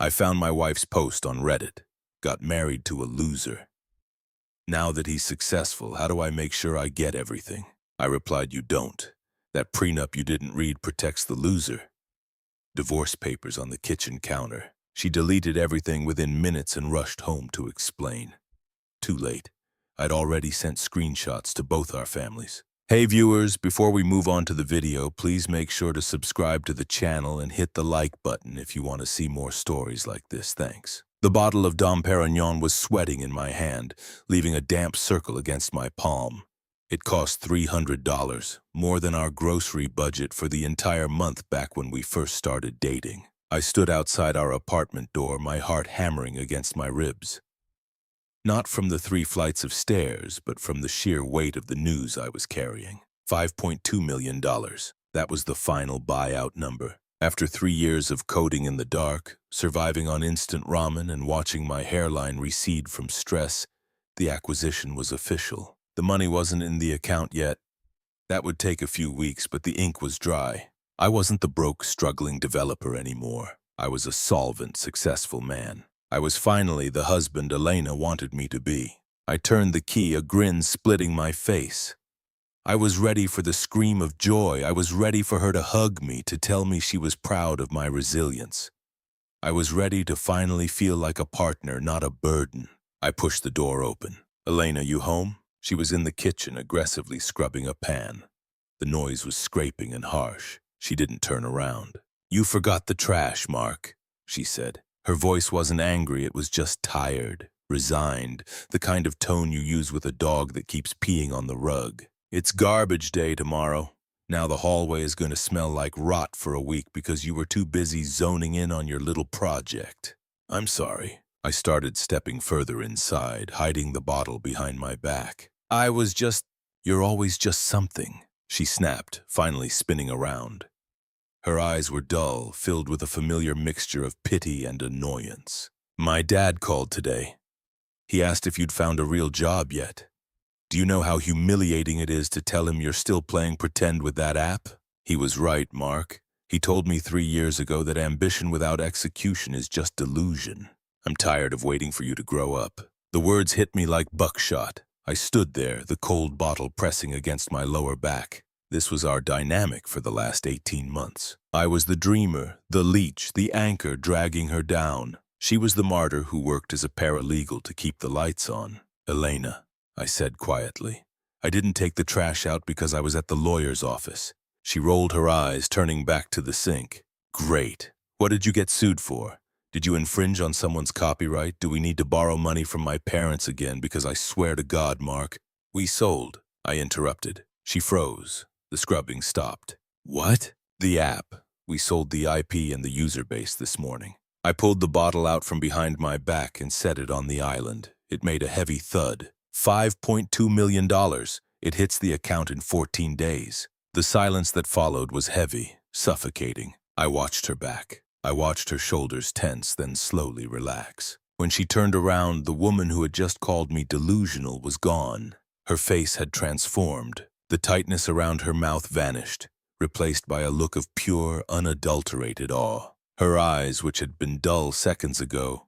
I found my wife's post on Reddit. Got married to a loser. Now that he's successful, how do I make sure I get everything? I replied, you don't. That prenup you didn't read protects the loser. Divorce papers on the kitchen counter. She deleted everything within minutes and rushed home to explain. Too late. I'd already sent screenshots to both our families. Hey viewers, before we move on to the video, please make sure to subscribe to the channel and hit the like button if you want to see more stories like this. Thanks. The bottle of Dom Perignon was sweating in my hand, leaving a damp circle against my palm. It cost $300, more than our grocery budget for the entire month back when we first started dating. I stood outside our apartment door, my heart hammering against my ribs. Not from the 3 flights of stairs, but from the sheer weight of the news I was carrying. $5.2 million. That was the final buyout number. After 3 years of coding in the dark, surviving on instant ramen and watching my hairline recede from stress, the acquisition was official. The money wasn't in the account yet. That would take a few weeks, but the ink was dry. I wasn't the broke, struggling developer anymore. I was a solvent, successful man. I was finally the husband Elena wanted me to be. I turned the key, a grin splitting my face. I was ready for the scream of joy. I was ready for her to hug me, to tell me she was proud of my resilience. I was ready to finally feel like a partner, not a burden. I pushed the door open. Elena, you home? She was in the kitchen, aggressively scrubbing a pan. The noise was scraping and harsh. She didn't turn around. You forgot the trash, Mark, she said. Her voice wasn't angry, it was just tired, resigned, the kind of tone you use with a dog that keeps peeing on the rug. It's garbage day tomorrow. Now the hallway is going to smell like rot for a week because you were too busy zoning in on your little project. I'm sorry. I started stepping further inside, hiding the bottle behind my back. You're always just something, she snapped, finally spinning around. Her eyes were dull, filled with a familiar mixture of pity and annoyance. My dad called today. He asked if you'd found a real job yet. Do you know how humiliating it is to tell him you're still playing pretend with that app? He was right, Mark. He told me 3 years ago that ambition without execution is just delusion. I'm tired of waiting for you to grow up. The words hit me like buckshot. I stood there, the cold bottle pressing against my lower back. This was our dynamic for the last 18 months. I was the dreamer, the leech, the anchor dragging her down. She was the martyr who worked as a paralegal to keep the lights on. Elena, I said quietly. I didn't take the trash out because I was at the lawyer's office. She rolled her eyes, turning back to the sink. Great. What did you get sued for? Did you infringe on someone's copyright? Do we need to borrow money from my parents again? Because I swear to God, Mark. We sold. I interrupted. She froze. The scrubbing stopped. What? The app. We sold the IP and the user base this morning. I pulled the bottle out from behind my back and set it on the island. It made a heavy thud. $5.2 million. It hits the account in 14 days. The silence that followed was heavy, suffocating. I watched her back. I watched her shoulders tense, then slowly relax. When she turned around, the woman who had just called me delusional was gone. Her face had transformed. The tightness around her mouth vanished, replaced by a look of pure, unadulterated awe. Her eyes, which had been dull seconds ago,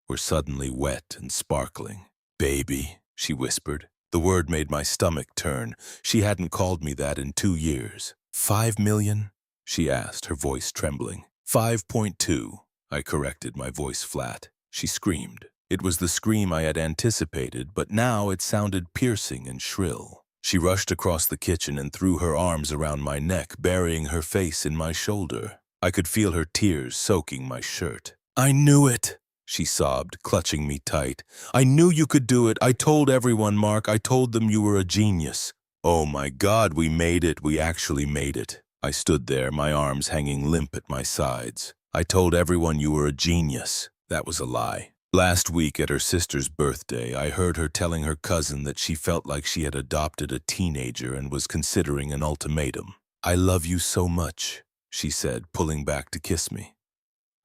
were suddenly wet and sparkling. Baby, she whispered. The word made my stomach turn. She hadn't called me that in 2 years. 5 million? She asked, her voice trembling. 5.2, I corrected, my voice flat. She screamed. It was the scream I had anticipated, but now it sounded piercing and shrill. She rushed across the kitchen and threw her arms around my neck, burying her face in my shoulder. I could feel her tears soaking my shirt. I knew it, she sobbed, clutching me tight. I knew you could do it. I told everyone, Mark. I told them you were a genius. Oh my God, we made it. We actually made it. I stood there, my arms hanging limp at my sides. I told everyone you were a genius. That was a lie. Last week at her sister's birthday, I heard her telling her cousin that she felt like she had adopted a teenager and was considering an ultimatum. I love you so much, she said, pulling back to kiss me.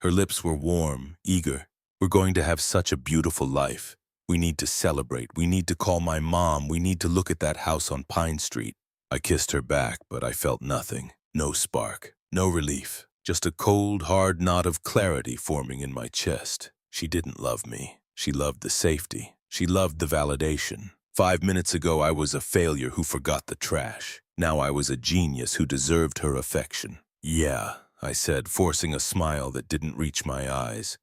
Her lips were warm, eager. We're going to have such a beautiful life. We need to celebrate. We need to call my mom. We need to look at that house on Pine Street. I kissed her back, but I felt nothing. No spark. No relief. just a cold, hard knot of clarity forming in my chest. She didn't love me. She loved the safety. She loved the validation. 5 minutes ago, I was a failure who forgot the trash. Now I was a genius who deserved her affection. Yeah, I said, forcing a smile that didn't reach my eyes.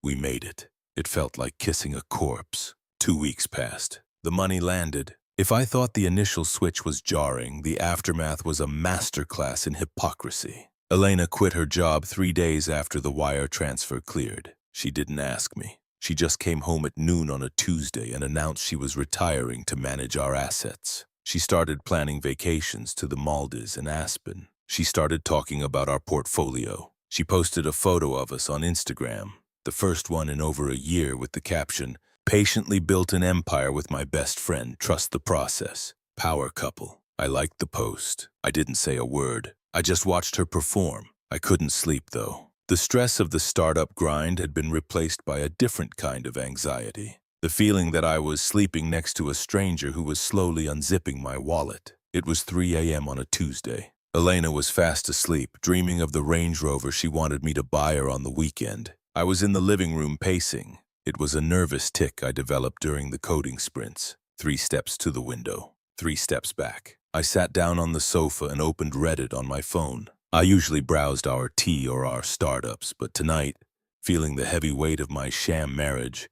We made it. It felt like kissing a corpse. 2 weeks passed. The money landed. If I thought the initial switch was jarring, the aftermath was a masterclass in hypocrisy. Elena quit her job 3 days after the wire transfer cleared. She didn't ask me. She just came home at noon on a Tuesday and announced she was retiring to manage our assets. She started planning vacations to the Maldives and Aspen. She started talking about our portfolio. She posted a photo of us on Instagram, the first one in over a year, with the caption, "Patiently built an empire with my best friend, trust the process. Power couple." I liked the post. I didn't say a word. I just watched her perform. I couldn't sleep, though. The stress of the startup grind had been replaced by a different kind of anxiety. The feeling that I was sleeping next to a stranger who was slowly unzipping my wallet. It was 3 a.m. on a Tuesday. Elena was fast asleep, dreaming of the Range Rover she wanted me to buy her on the weekend. I was in the living room pacing. It was a nervous tic I developed during the coding sprints. 3 steps to the window, 3 steps back. I sat down on the sofa and opened Reddit on my phone. I usually browsed our tea or our startups, but tonight, feeling the heavy weight of my sham marriage,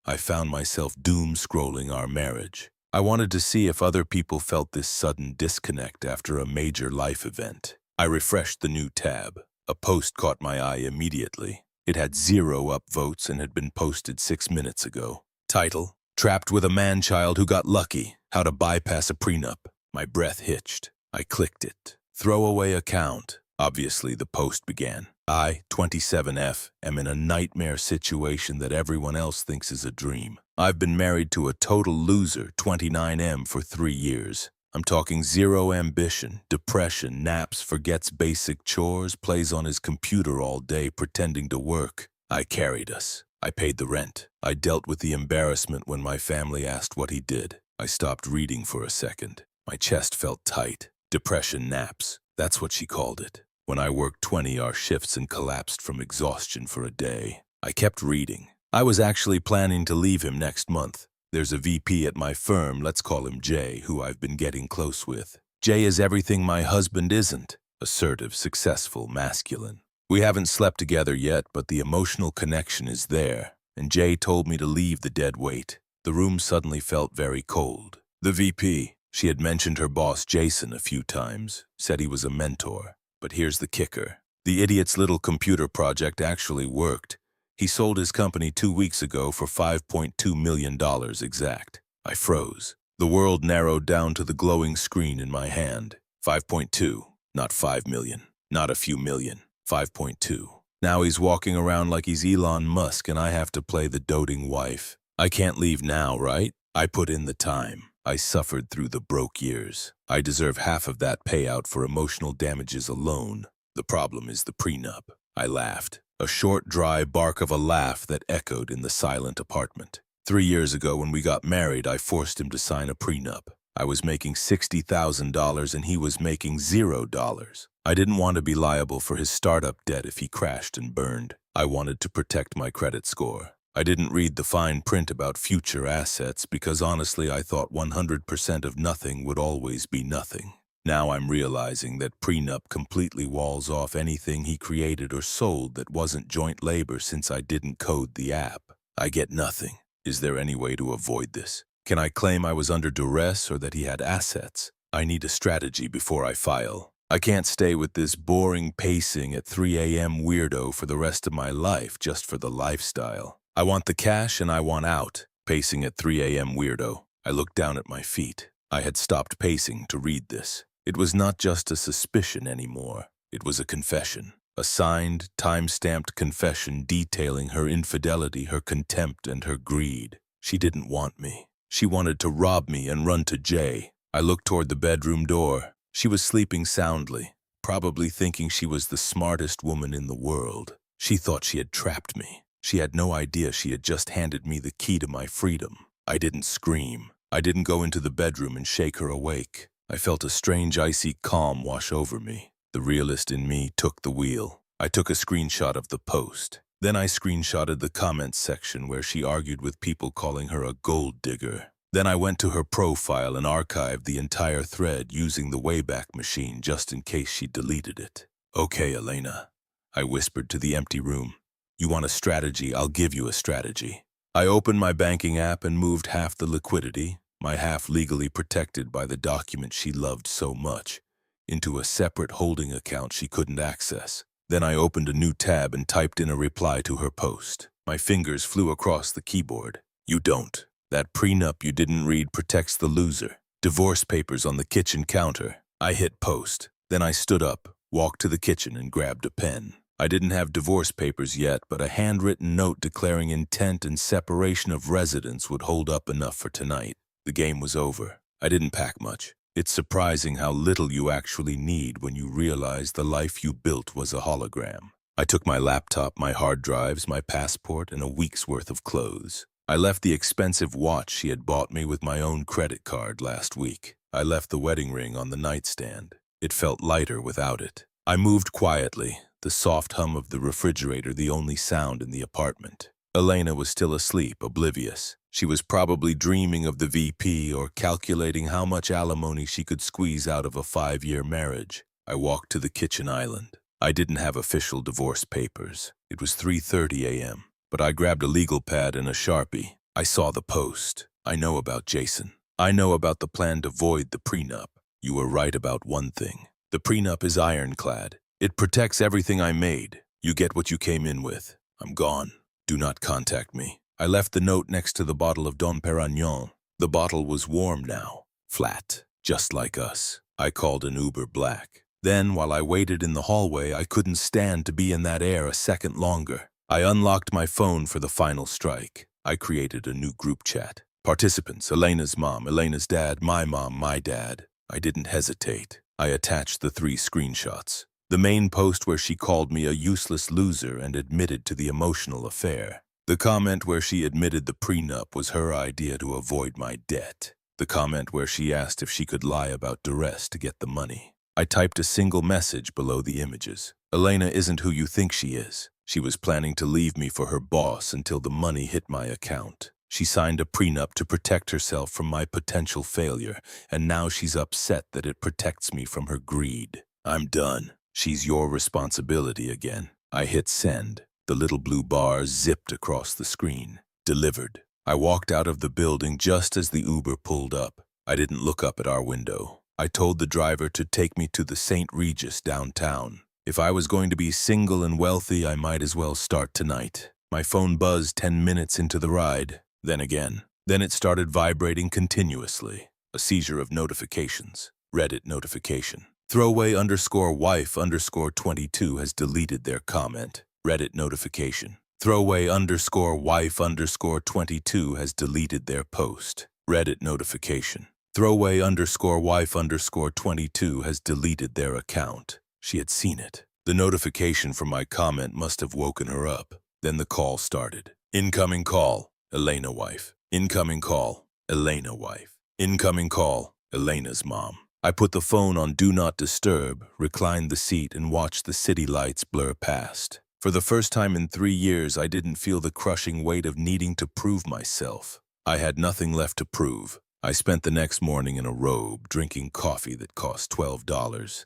I found myself doom-scrolling our marriage. I wanted to see if other people felt this sudden disconnect after a major life event. I refreshed the new tab. A post caught my eye immediately. It had 0 upvotes and had been posted 6 minutes ago. Title: Trapped with a man-child who got lucky. How to bypass a prenup. My breath hitched. I clicked it. Throwaway account. Obviously, the post began. I, 27F, am in a nightmare situation that everyone else thinks is a dream. I've been married to a total loser, 29M, for 3 years. I'm talking 0 ambition, depression, naps, forgets basic chores, plays on his computer all day pretending to work. I carried us. I paid the rent. I dealt with the embarrassment when my family asked what he did. I stopped reading for a second. My chest felt tight. Depression naps. That's what she called it. When I worked 20-hour shifts and collapsed from exhaustion for a day. I kept reading. I was actually planning to leave him next month. There's a VP at my firm, let's call him Jay, who I've been getting close with. Jay is everything my husband isn't. Assertive, successful, masculine. We haven't slept together yet, but the emotional connection is there. And Jay told me to leave the dead weight. The room suddenly felt very cold. The VP. She had mentioned her boss Jason a few times, said he was a mentor. But here's the kicker. The idiot's little computer project actually worked. He sold his company 2 weeks ago for $5.2 million exact. I froze. The world narrowed down to the glowing screen in my hand. 5.2, not 5 million, not a few million, 5.2. Now he's walking around like he's Elon Musk and I have to play the doting wife. I can't leave now, right? I put in the time. I suffered through the broke years. I deserve half of that payout for emotional damages alone. The problem is the prenup. I laughed. A short, dry bark of a laugh that echoed in the silent apartment. 3 years ago when we got married, I forced him to sign a prenup. I was making $60,000 and he was making $0. I didn't want to be liable for his startup debt if he crashed and burned. I wanted to protect my credit score. I didn't read the fine print about future assets because honestly I thought 100% of nothing would always be nothing. Now I'm realizing that Prenup completely walls off anything he created or sold that wasn't joint labor since I didn't code the app. I get nothing. Is there any way to avoid this? Can I claim I was under duress or that he had assets? I need a strategy before I file. I can't stay with this boring pacing at 3 a.m. weirdo for the rest of my life just for the lifestyle. I want the cash and I want out. Pacing at 3 a.m. weirdo. I looked down at my feet. I had stopped pacing to read this. It was not just a suspicion anymore. It was a confession. A signed, time-stamped confession detailing her infidelity, her contempt, and her greed. She didn't want me. She wanted to rob me and run to Jay. I looked toward the bedroom door. She was sleeping soundly, probably thinking she was the smartest woman in the world. She thought she had trapped me. She had no idea she had just handed me the key to my freedom. I didn't scream. I didn't go into the bedroom and shake her awake. I felt a strange icy calm wash over me. The realist in me took the wheel. I took a screenshot of the post. Then I screenshotted the comments section where she argued with people calling her a gold digger. Then I went to her profile and archived the entire thread using the Wayback Machine just in case she deleted it. "Okay, Elena," I whispered to the empty room. "You want a strategy? I'll give you a strategy." I opened my banking app and moved half the liquidity, my half legally protected by the document she loved so much, into a separate holding account she couldn't access. Then I opened a new tab and typed in a reply to her post. My fingers flew across the keyboard. "You don't. That prenup you didn't read protects the loser. Divorce papers on the kitchen counter." I hit post. Then I stood up, walked to the kitchen and grabbed a pen. I didn't have divorce papers yet, but a handwritten note declaring intent and separation of residence would hold up enough for tonight. The game was over. I didn't pack much. It's surprising how little you actually need when you realize the life you built was a hologram. I took my laptop, my hard drives, my passport, and a week's worth of clothes. I left the expensive watch she had bought me with my own credit card last week. I left the wedding ring on the nightstand. It felt lighter without it. I moved quietly, the soft hum of the refrigerator the only sound in the apartment. Elena was still asleep, oblivious. She was probably dreaming of the VP or calculating how much alimony she could squeeze out of a 5-year marriage. I walked to the kitchen island. I didn't have official divorce papers. It was 3:30 a.m., but I grabbed a legal pad and a Sharpie. I saw the post. I know about Jason. I know about the plan to void the prenup. You were right about one thing. The prenup is ironclad. It protects everything I made. You get what you came in with. I'm gone. Do not contact me. I left the note next to the bottle of Dom Perignon. The bottle was warm now, flat, just like us. I called an Uber Black. Then, while I waited in the hallway, I couldn't stand to be in that air a second longer. I unlocked my phone for the final strike. I created a new group chat. Participants: Elena's mom, Elena's dad, my mom, my dad. I didn't hesitate. I attached the 3 screenshots. The main post where she called me a useless loser and admitted to the emotional affair. The comment where she admitted the prenup was her idea to avoid my debt. The comment where she asked if she could lie about duress to get the money. I typed a single message below the images. Elena isn't who you think she is. She was planning to leave me for her boss until the money hit my account. She signed a prenup to protect herself from my potential failure, and now she's upset that it protects me from her greed. I'm done. She's your responsibility again. I hit send. The little blue bars zipped across the screen. Delivered. I walked out of the building just as the Uber pulled up. I didn't look up at our window. I told the driver to take me to the St. Regis downtown. If I was going to be single and wealthy, I might as well start tonight. My phone buzzed 10 minutes into the ride. Then again. Then it started vibrating continuously. A seizure of notifications. Reddit notification. Throwaway_wife_22 has deleted their comment. Reddit notification. Throwaway_wife_22 has deleted their post. Reddit notification. Throwaway_wife_22 has deleted their account. She had seen it. The notification from my comment must have woken her up. Then the call started. Incoming call, Elena wife. Incoming call, Elena wife. Incoming call, Elena's mom. I put the phone on Do Not Disturb, reclined the seat, and watched the city lights blur past. For the first time in 3 years, I didn't feel the crushing weight of needing to prove myself. I had nothing left to prove. I spent the next morning in a robe, drinking coffee that cost $12,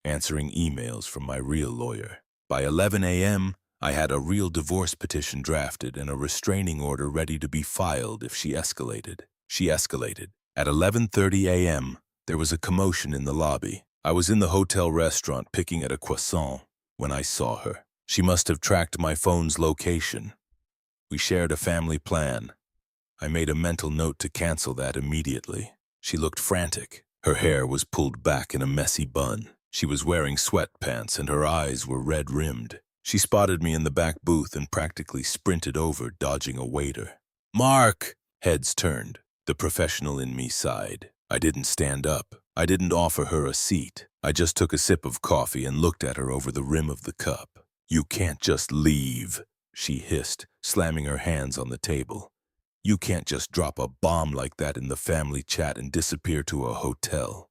answering emails from my real lawyer. By 11 a.m., I had a real divorce petition drafted and a restraining order ready to be filed if she escalated. She escalated. At 11:30 a.m., there was a commotion in the lobby. I was in the hotel restaurant picking at a croissant when I saw her. She must have tracked my phone's location. We shared a family plan. I made a mental note to cancel that immediately. She looked frantic. Her hair was pulled back in a messy bun. She was wearing sweatpants and her eyes were red-rimmed. She spotted me in the back booth and practically sprinted over, dodging a waiter. "Mark!" Heads turned. The professional in me sighed. I didn't stand up. I didn't offer her a seat. I just took a sip of coffee and looked at her over the rim of the cup. "You can't just leave," she hissed, slamming her hands on the table. "You can't just drop a bomb like that in the family chat and disappear to a hotel."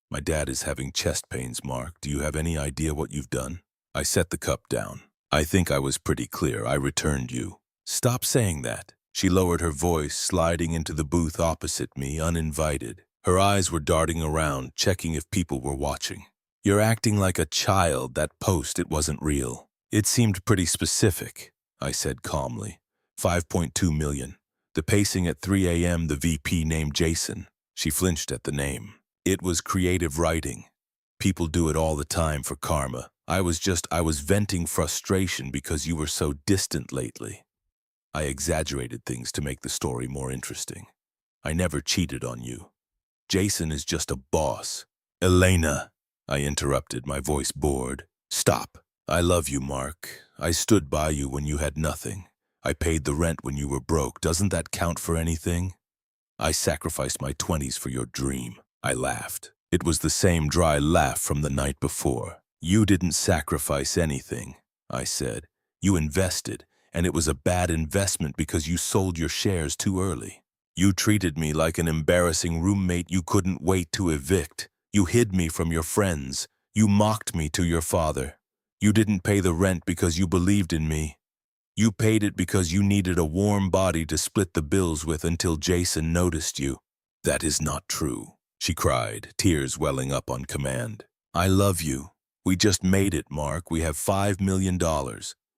"My dad is having chest pains, Mark. Do you have any idea what you've done?" I set the cup down. I think I was pretty clear. I returned you. Stop saying that. She lowered her voice, sliding into the booth opposite me, uninvited. Her eyes were darting around, checking if people were watching. You're acting like a child. That post, it wasn't real. It seemed pretty specific, I said calmly. 5.2 million. The pacing at 3 a.m., the VP named Jason. She flinched at the name. It was creative writing. People do it all the time for karma. I was venting frustration because you were so distant lately. I exaggerated things to make the story more interesting. I never cheated on you. Jason is just a boss. Elena, I interrupted, my voice bored. Stop. I love you, Mark. I stood by you when you had nothing. I paid the rent when you were broke. Doesn't that count for anything? I sacrificed my 20s for your dream. I laughed. It was the same dry laugh from the night before. You didn't sacrifice anything, I said. You invested, and it was a bad investment because you sold your shares too early. You treated me like an embarrassing roommate you couldn't wait to evict. You hid me from your friends. You mocked me to your father. You didn't pay the rent because you believed in me. You paid it because you needed a warm body to split the bills with until Jason noticed you. That is not true, she cried, tears welling up on command. I love you. We just made it, Mark. We have $5 million.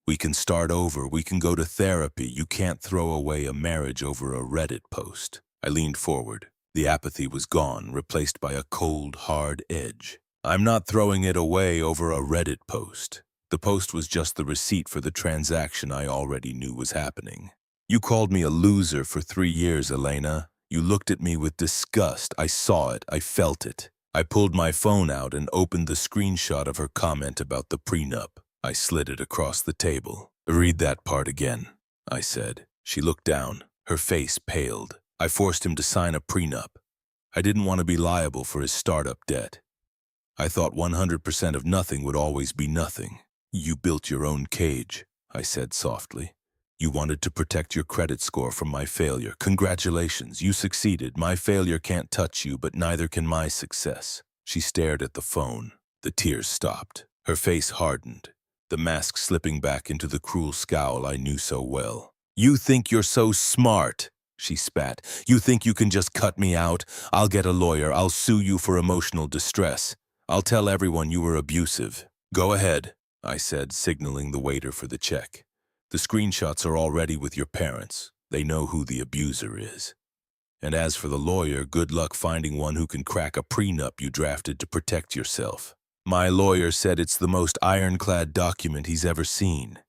We can start over. We can go to therapy. You can't throw away a marriage over a Reddit post. I leaned forward. The apathy was gone, replaced by a cold, hard edge. I'm not throwing it away over a Reddit post. The post was just the receipt for the transaction I already knew was happening. You called me a loser for 3 years, Elena. You looked at me with disgust. I saw it. I felt it. I pulled my phone out and opened the screenshot of her comment about the prenup. I slid it across the table. Read that part again, I said. She looked down. Her face paled. I forced him to sign a prenup. I didn't want to be liable for his startup debt. I thought 100% of nothing would always be nothing. You built your own cage, I said softly. You wanted to protect your credit score from my failure. Congratulations, you succeeded. My failure can't touch you, but neither can my success. She stared at the phone. The tears stopped. Her face hardened, the mask slipping back into the cruel scowl I knew so well. You think you're so smart, she spat. You think you can just cut me out? I'll get a lawyer. I'll sue you for emotional distress. I'll tell everyone you were abusive. Go ahead, I said, signaling the waiter for the check. The screenshots are already with your parents. They know who the abuser is. And as for the lawyer, good luck finding one who can crack a prenup you drafted to protect yourself. My lawyer said it's the most ironclad document he's ever seen.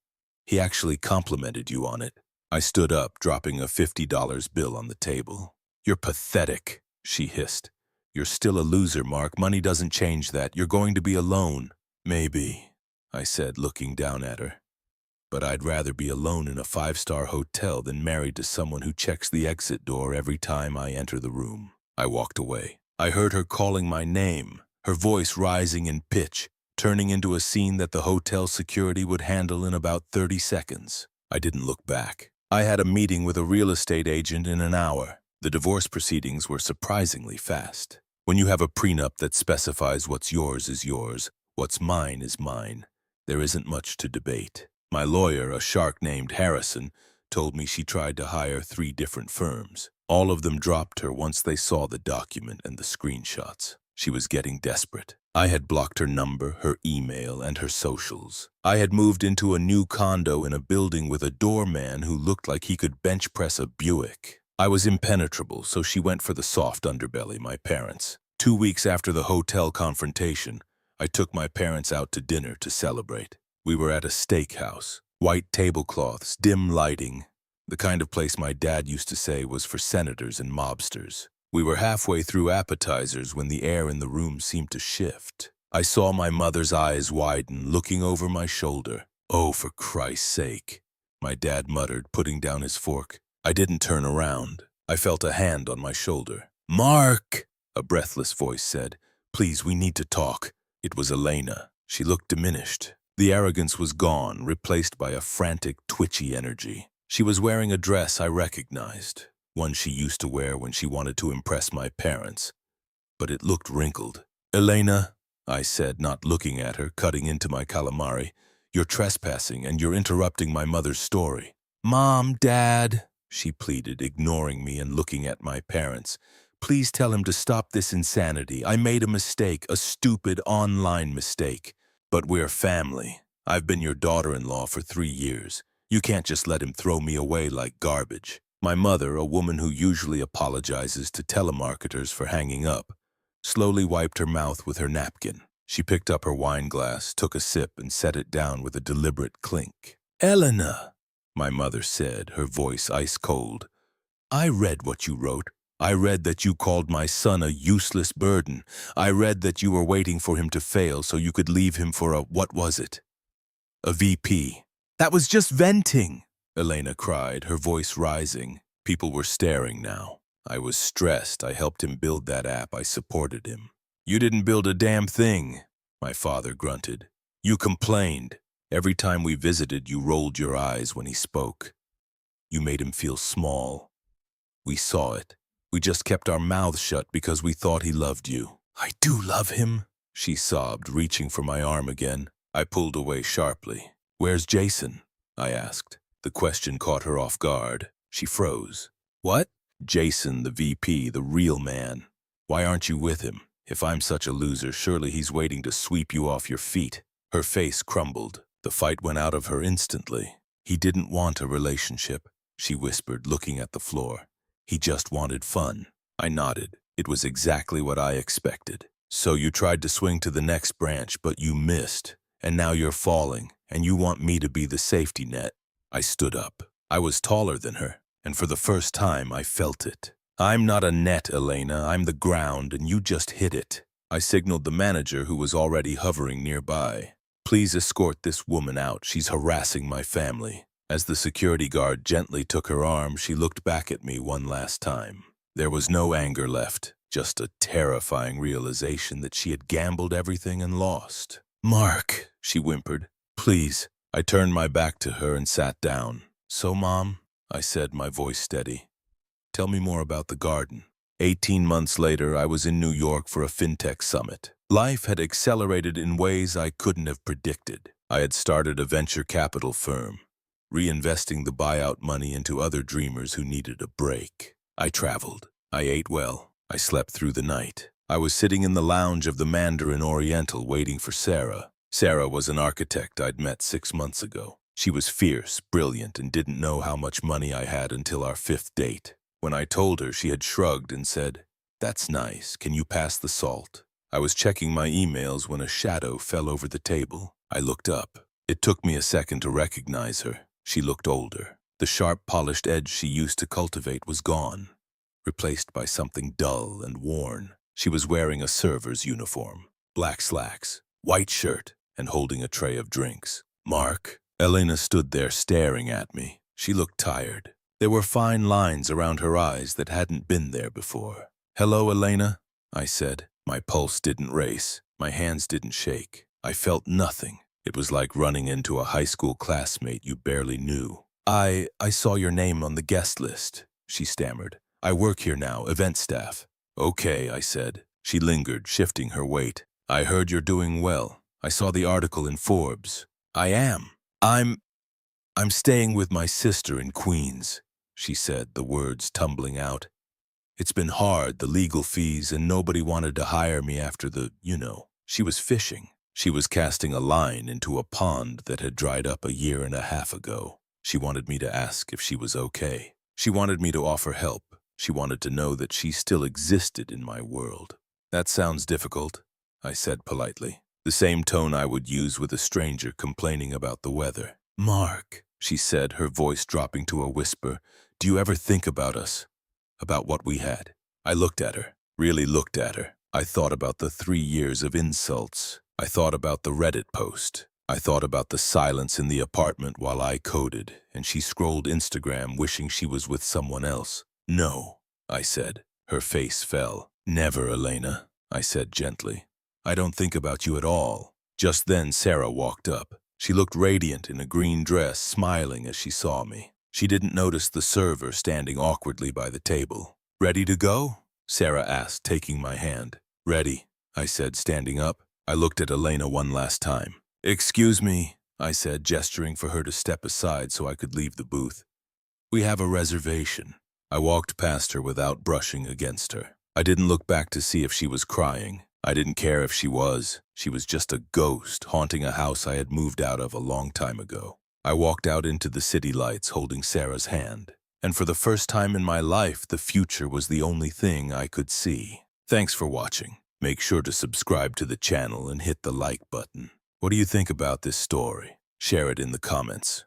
He actually complimented you on it. I stood up, dropping a $50 bill on the table. You're pathetic, she hissed. You're still a loser, Mark. Money doesn't change that. You're going to be alone. Maybe, I said, looking down at her. But I'd rather be alone in a 5-star hotel than married to someone who checks the exit door every time I enter the room. I walked away. I heard her calling my name, her voice rising in pitch, turning into a scene that the hotel security would handle in about 30 seconds. I didn't look back. I had a meeting with a real estate agent in an hour. The divorce proceedings were surprisingly fast. When you have a prenup that specifies what's yours is yours, what's mine is mine, there isn't much to debate. My lawyer, a shark named Harrison, told me she tried to hire 3 different firms. All of them dropped her once they saw the document and the screenshots. She was getting desperate. I had blocked her number, her email, and her socials. I had moved into a new condo in a building with a doorman who looked like he could bench press a Buick. I was impenetrable, so she went for the soft underbelly, my parents. 2 weeks after the hotel confrontation, I took my parents out to dinner to celebrate. We were at a steakhouse. White tablecloths, dim lighting. The kind of place my dad used to say was for senators and mobsters. We were halfway through appetizers when the air in the room seemed to shift. I saw my mother's eyes widen, looking over my shoulder. Oh, for Christ's sake, my dad muttered, putting down his fork. I didn't turn around. I felt a hand on my shoulder. Mark, a breathless voice said. Please, we need to talk. It was Elena. She looked diminished. The arrogance was gone, replaced by a frantic, twitchy energy. She was wearing a dress I recognized, one she used to wear when she wanted to impress my parents. But it looked wrinkled. Elena, I said, not looking at her, cutting into my calamari, You're trespassing and you're interrupting my mother's story. Mom, Dad, she pleaded, ignoring me and looking at my parents. Please tell him to stop this insanity. I made a mistake, a stupid online mistake. But we're family. I've been your daughter-in-law for 3 years. You can't just let him throw me away like garbage. My mother, a woman who usually apologizes to telemarketers for hanging up, slowly wiped her mouth with her napkin. She picked up her wine glass, took a sip, and set it down with a deliberate clink. Elena, my mother said, her voice ice-cold. I read what you wrote. I read that you called my son a useless burden. I read that you were waiting for him to fail so you could leave him for what was it? A VP. That was just venting, Elena cried, her voice rising. People were staring now. I was stressed. I helped him build that app. I supported him. You didn't build a damn thing, my father grunted. You complained. Every time we visited, you rolled your eyes when he spoke. You made him feel small. We saw it. We just kept our mouths shut because we thought he loved you. I do love him, she sobbed, reaching for my arm again. I pulled away sharply. Where's Jason? I asked. The question caught her off guard. She froze. What? Jason, the VP, the real man. Why aren't you with him? If I'm such a loser, surely he's waiting to sweep you off your feet. Her face crumbled. The fight went out of her instantly. He didn't want a relationship, she whispered, looking at the floor. He just wanted fun. I nodded. It was exactly what I expected. So you tried to swing to the next branch, but you missed. And now you're falling, and you want me to be the safety net. I stood up. I was taller than her, and for the first time I felt it. I'm not a net, Elena. I'm the ground, and you just hit it. I signaled the manager, who was already hovering nearby. Please escort this woman out. She's harassing my family. As the security guard gently took her arm, she looked back at me one last time. There was no anger left, just a terrifying realization that she had gambled everything and lost. Mark, she whimpered, please. I turned my back to her and sat down. So, Mom, I said, my voice steady. Tell me more about the garden. 18 months later, I was in New York for a fintech summit. Life had accelerated in ways I couldn't have predicted. I had started a venture capital firm, reinvesting the buyout money into other dreamers who needed a break. I traveled. I ate well. I slept through the night. I was sitting in the lounge of the Mandarin Oriental waiting for Sarah. Sarah was an architect I'd met 6 months ago. She was fierce, brilliant, and didn't know how much money I had until our 5th date. When I told her, she had shrugged and said, "That's nice. Can you pass the salt?" I was checking my emails when a shadow fell over the table. I looked up. It took me a second to recognize her. She looked older. The sharp, polished edge she used to cultivate was gone, replaced by something dull and worn. She was wearing a server's uniform, black slacks, white shirt, and holding a tray of drinks. Mark. Elena stood there staring at me. She looked tired. There were fine lines around her eyes that hadn't been there before. "Hello, Elena," I said. My pulse didn't race. My hands didn't shake. I felt nothing. It was like running into a high school classmate you barely knew. I saw your name on the guest list," she stammered. "I work here now, event staff." "Okay," I said. She lingered, shifting her weight. "I heard you're doing well. I saw the article in Forbes." "I am. I'm staying with my sister in Queens," she said, the words tumbling out. "It's been hard, the legal fees, and nobody wanted to hire me after She was fishing. She was casting a line into a pond that had dried up 1.5 years ago. She wanted me to ask if she was okay. She wanted me to offer help. She wanted to know that she still existed in my world. "That sounds difficult," I said politely, the same tone I would use with a stranger complaining about the weather. "Mark," she said, her voice dropping to a whisper, "do you ever think about us? About what we had?" I looked at her, really looked at her. I thought about the 3 years of insults. I thought about the Reddit post. I thought about the silence in the apartment while I coded, and she scrolled Instagram wishing she was with someone else. "No," I said. Her face fell. "Never, Elena," I said gently. "I don't think about you at all." Just then Sarah walked up. She looked radiant in a green dress, smiling as she saw me. She didn't notice the server standing awkwardly by the table. "Ready to go?" Sarah asked, taking my hand. "Ready," I said, standing up. I looked at Elena one last time. "Excuse me," I said, gesturing for her to step aside so I could leave the booth. We have a reservation. I walked past her without brushing against her. I didn't look back to see if she was crying. I didn't care if she was. She was just a ghost haunting a house I had moved out of a long time ago. I walked out into the city lights holding Sarah's hand. And for the first time in my life, the future was the only thing I could see. Thanks for watching. Make sure to subscribe to the channel and hit the like button. What do you think about this story? Share it in the comments.